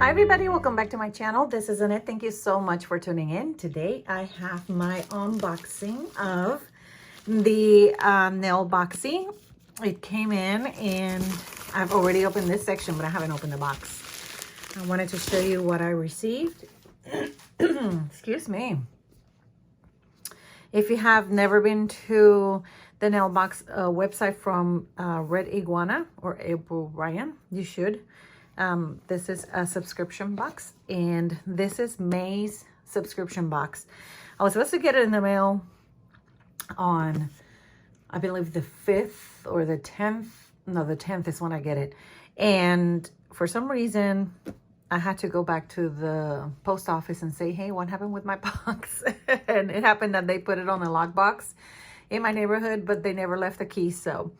Hi everybody, welcome back to my channel. This is Annette. Thank you so much for tuning in. Today I have my unboxing of the Nailboxy. It came in and I've already opened this section, but I haven't opened the box. I wanted to show you what I received. Excuse me. If you have never been to the Nailbox website from Red Iguana or April Ryan, you should. This is a subscription box, and this is May's subscription box. I was supposed to get it in the mail on, I believe, the 5th or the 10th. No, the 10th is when I get it. And for some reason, I had to go back to the post office and say, hey, what happened with my box? And it happened that they put it on a lockbox in my neighborhood, but they never left the key. So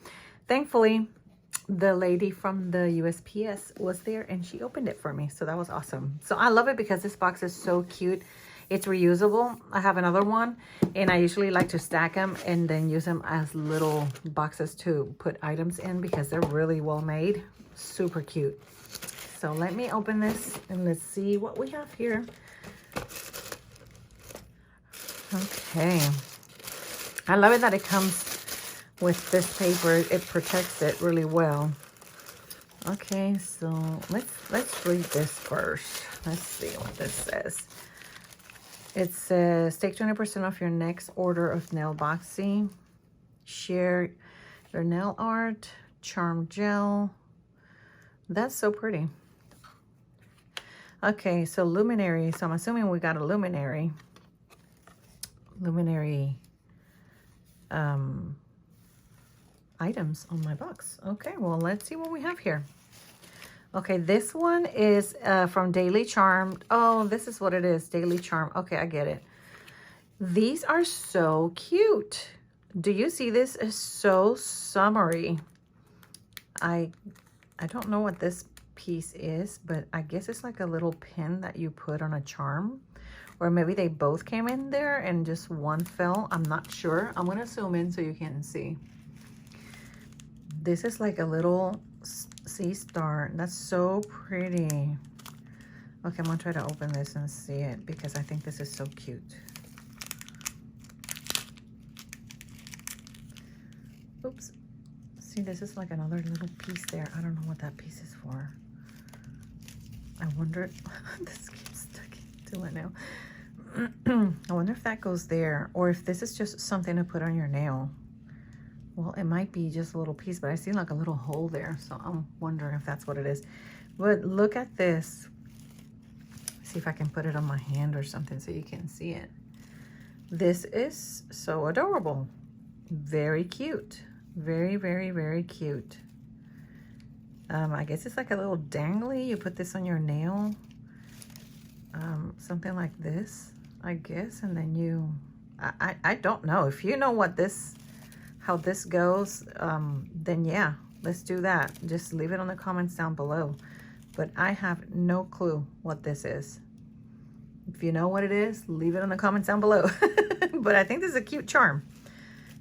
thankfully, the lady from the USPS was there and she opened it for me. So that was awesome. So I love it because this box is so cute. It's reusable. I have another one and I usually like to stack them and then use them as little boxes to put items in because they're really well made. Super cute. So let me open this and let's see what we have here. Okay. I love it that it comes with this paper. It protects it really well. Okay, so let's read this first. Let's see what this says. It says, take 20% off your next order of Nailboxy. Share your nail art. Charm gel. That's so pretty. Okay, so Luminary. So I'm assuming we got a Luminary. Luminary items on my box. Okay, well, let's see what we have here. Okay, this one is from Daily Charm. Oh, this is what it is, Daily Charm. Okay, I get it. These are so cute. Do you see this? Is so summery. I don't know what this piece is, but I guess it's like a little pin that you put on a charm. Or maybe they both came in there and just one fell. I'm not sure. I'm going to zoom in so you can see. This is like a little sea star. That's so pretty. Okay, I'm going to try to open this and see it because I think this is so cute. Oops. See, this is like another little piece there. I don't know what that piece is for. I wonder, this keeps sticking to my nail. I wonder if that goes there or if this is just something to put on your nail. Well, it might be just a little piece, but I see like a little hole there. So I'm wondering if that's what it is. But look at this. See if I can put it on my hand or something so you can see it. This is so adorable. Very cute. Very, very, very cute. I guess it's like a little dangly. You put this on your nail. Something like this, I guess. And then you, I don't know. If you know what this, how this goes, then yeah, let's do that. Just leave it on the comments down below. But I have no clue what this is. If you know what it is, leave it in the comments down below. But I think this is a cute charm.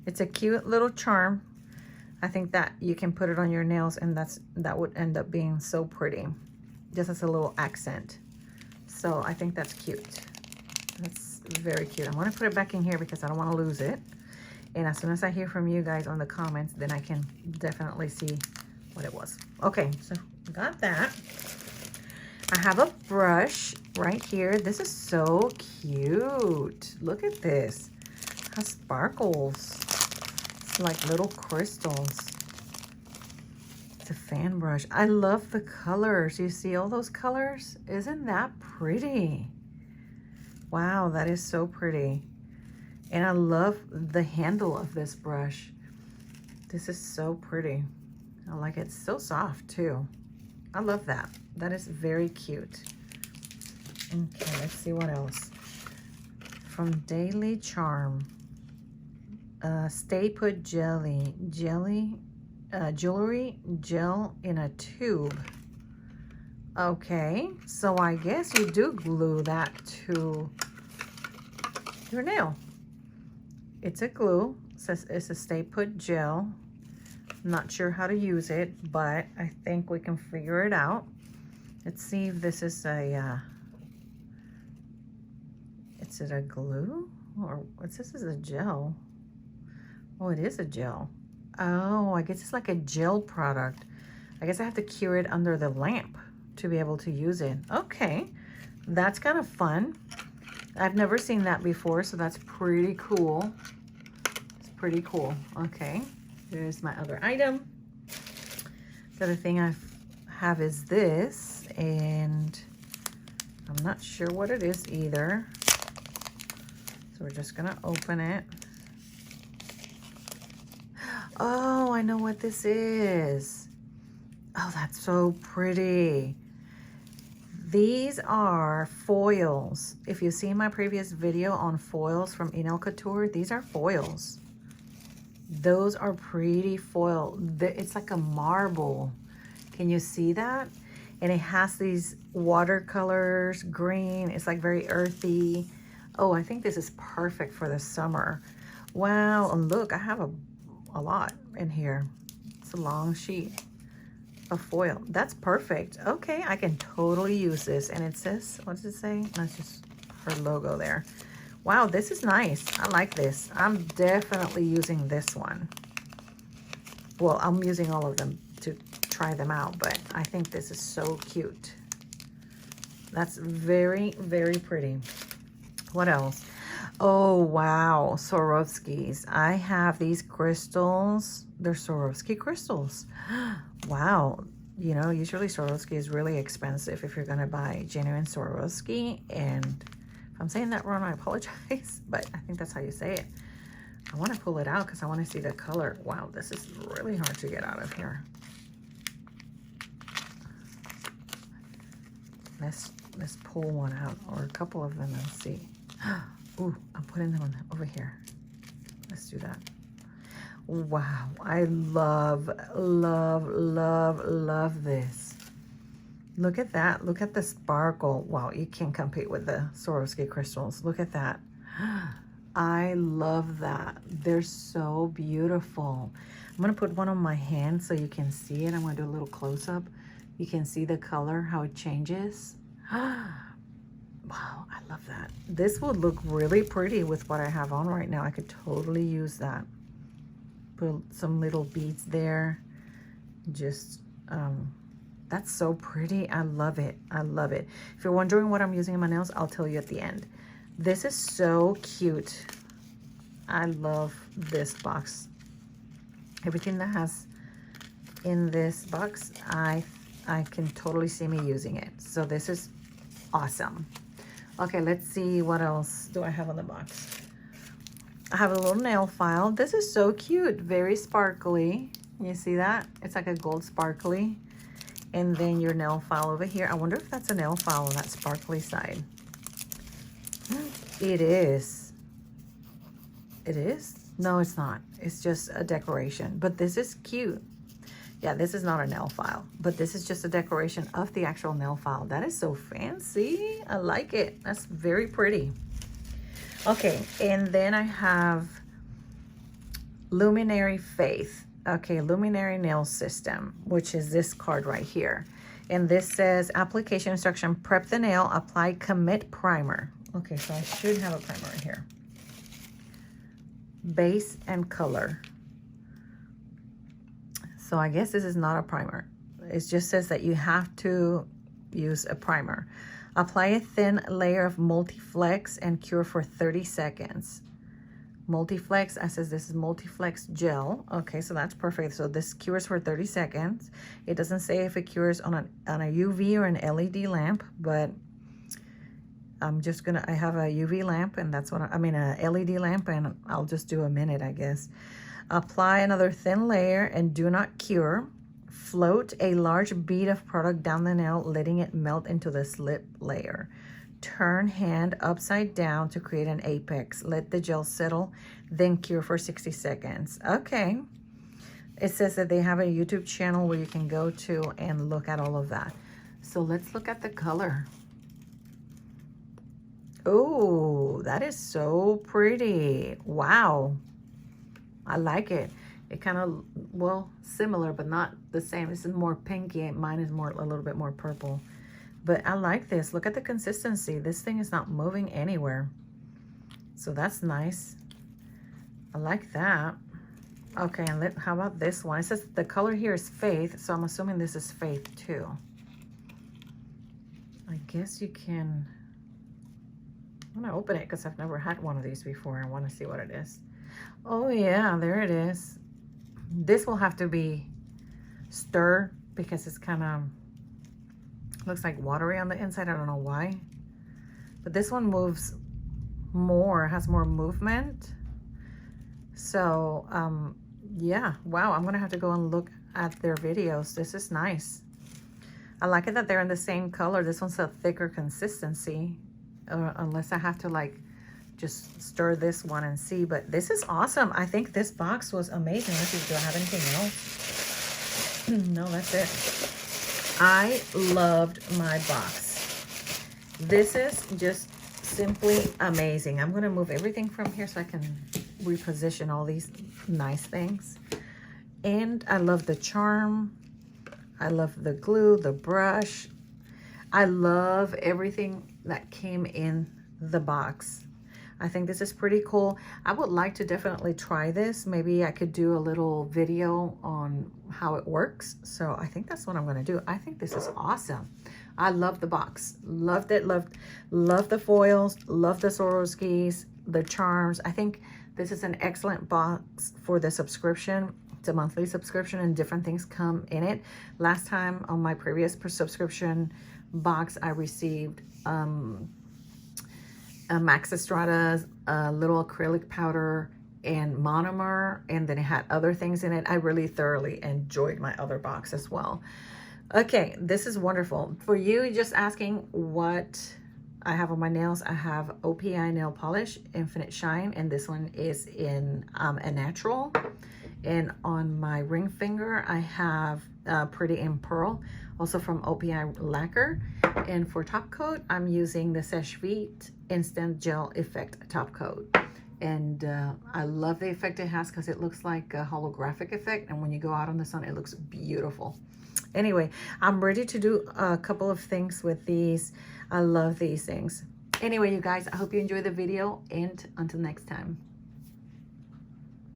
It's a cute little charm. I think that you can put it on your nails and that would end up being so pretty. Just as a little accent. So I think that's cute. That's very cute. I'm going to put it back in here because I don't want to lose it. And as soon as I hear from you guys on the comments, then I can definitely see what it was. Okay, so got that. I have a brush right here. This is so cute. Look at this. It has sparkles. It's like little crystals. It's a fan brush. I love the colors. You see all those colors? Isn't that pretty? Wow, that is so pretty. And I love the handle of this brush. This is so pretty. I like it. It's so soft too. I love that. That is very cute. Okay, let's see what else. From Daily Charm. Stay Put Jewelry Gel in a Tube. Okay, so I guess you do glue that to your nail. It's a glue. It says it's a Stay Put Gel. Not sure how to use it, but I think we can figure it out. Let's see if this is a, is it a glue? Or what's this? Is a gel? Oh, it is a gel. Oh, I guess it's like a gel product. I guess I have to cure it under the lamp to be able to use it. Okay, that's kind of fun. I've never seen that before, so that's pretty cool. It's pretty cool. Okay, there's my other item. The other thing I have is this, and I'm not sure what it is either. So we're just gonna open it. Oh, I know what this is. Oh, that's so pretty. These are foils. If you've seen my previous video on foils from Nail Couture, these are foils. Those are pretty foil. It's like a marble. Can you see that? And it has these watercolors, green. It's like very earthy. Oh, I think this is perfect for the summer. Wow, and look, I have a lot in here. It's a long sheet of foil. That's perfect. Okay, I can totally use this. And it says, what does it say? That's just her logo there. Wow, this is nice. I like this. I'm definitely using this one. Well, I'm using all of them to try them out, but I think this is so cute. That's very, very pretty. What else? Oh, wow, Swarovskis. I have these crystals. They're Swarovski crystals. Wow. You know, usually Swarovski is really expensive if you're going to buy genuine Swarovski. And if I'm saying that wrong, I apologize, but I think that's how you say it. I want to pull it out because I want to see the color. Wow, this is really hard to get out of here. Let's pull one out, or a couple of them, and see. Ooh, I'm putting them over here. Let's do that. Wow, I love, love, love, love this. Look at that. Look at the sparkle. Wow, you can't compete with the Swarovski crystals. Look at that. I love that. They're so beautiful. I'm going to put one on my hand so you can see it. I'm going to do a little close-up. You can see the color, how it changes. Wow, I love that. This would look really pretty with what I have on right now. I could totally use that. Put some little beads there. Just, that's so pretty. I love it. I love it. If you're wondering what I'm using in my nails, I'll tell you at the end. This is so cute. I love this box. Everything that has in this box, I can totally see me using it. So this is awesome. Okay, let's see what else do I have on the box. I have a little nail file. This is so cute, very sparkly. You see that? It's like a gold sparkly. And then your nail file over here. I wonder if that's a nail file on that sparkly side. It is. It is? No, it's not. It's just a decoration. But this is cute. Yeah, this is not a nail file, but this is just a decoration of the actual nail file. That is so fancy. I like it. That's very pretty. Okay, and then I have Luminary Faith. Okay, Luminary Nail System, which is this card right here. And this says, application instruction, prep the nail, apply commit primer. Okay, so I should have a primer in here. Base and color. So I guess this is not a primer. It just says that you have to use a primer. Apply a thin layer of Multiflex and cure for 30 seconds. Multiflex, I says this is Multiflex gel. Okay, so that's perfect. So this cures for 30 seconds. It doesn't say if it cures on a UV or an LED lamp, but I'm just gonna, I have a UV lamp, and that's what I mean, a LED lamp, and I'll just do a minute, I guess. Apply another thin layer and do not cure. Float a large bead of product down the nail, letting it melt into the slip layer. Turn hand upside down to create an apex. Let the gel settle, then cure for 60 seconds. Okay. It says that they have a YouTube channel where you can go to and look at all of that. So let's look at the color. Oh, that is so pretty. Wow. I like it. It kind of, well, similar, but not the same. This is more pinky. Mine is more, a little bit more purple. But I like this. Look at the consistency. This thing is not moving anywhere. So that's nice. I like that. Okay, and how about this one? It says the color here is Faith, so I'm assuming this is Faith too. I guess you can... I'm gonna open it because I've never had one of these before. I want to see what it is. Oh yeah, there it is. This will have to be stirred because it's kind of looks like watery on the inside. I don't know why, but this one moves more, has more movement. So yeah, wow, I'm gonna have to go and look at their videos. This is nice. I like it that they're in the same color. This one's a thicker consistency, unless I have to like just stir this one and see. But this is awesome. I think this box was amazing. Let's see, do I have anything else? No, that's it. I loved my box. This is just simply amazing. I'm gonna move everything from here so I can reposition all these nice things. And I love the charm. I love the glue, the brush. I love everything that came in the box. I think this is pretty cool. I would like to definitely try this. Maybe I could do a little video on how it works. So I think that's what I'm gonna do. I think this is awesome. I love the box. Loved it, loved the foils, loved the Swarovskis, the charms. I think this is an excellent box for the subscription. It's a monthly subscription and different things come in it. Last time on my previous subscription box, I received a Max Estrada, a little acrylic powder, and monomer, and then it had other things in it. I really thoroughly enjoyed my other box as well. Okay, this is wonderful. For you just asking what I have on my nails, I have OPI nail polish, Infinite Shine, and this one is in a natural. And on my ring finger, I have Pretty in Pearl, also from OPI Lacquer. And for top coat, I'm using the Seche Vite Instant Gel Effect top coat. And I love the effect it has because it looks like a holographic effect. And when you go out on the sun, it looks beautiful. Anyway, I'm ready to do a couple of things with these. I love these things. Anyway, you guys, I hope you enjoyed the video, and until next time.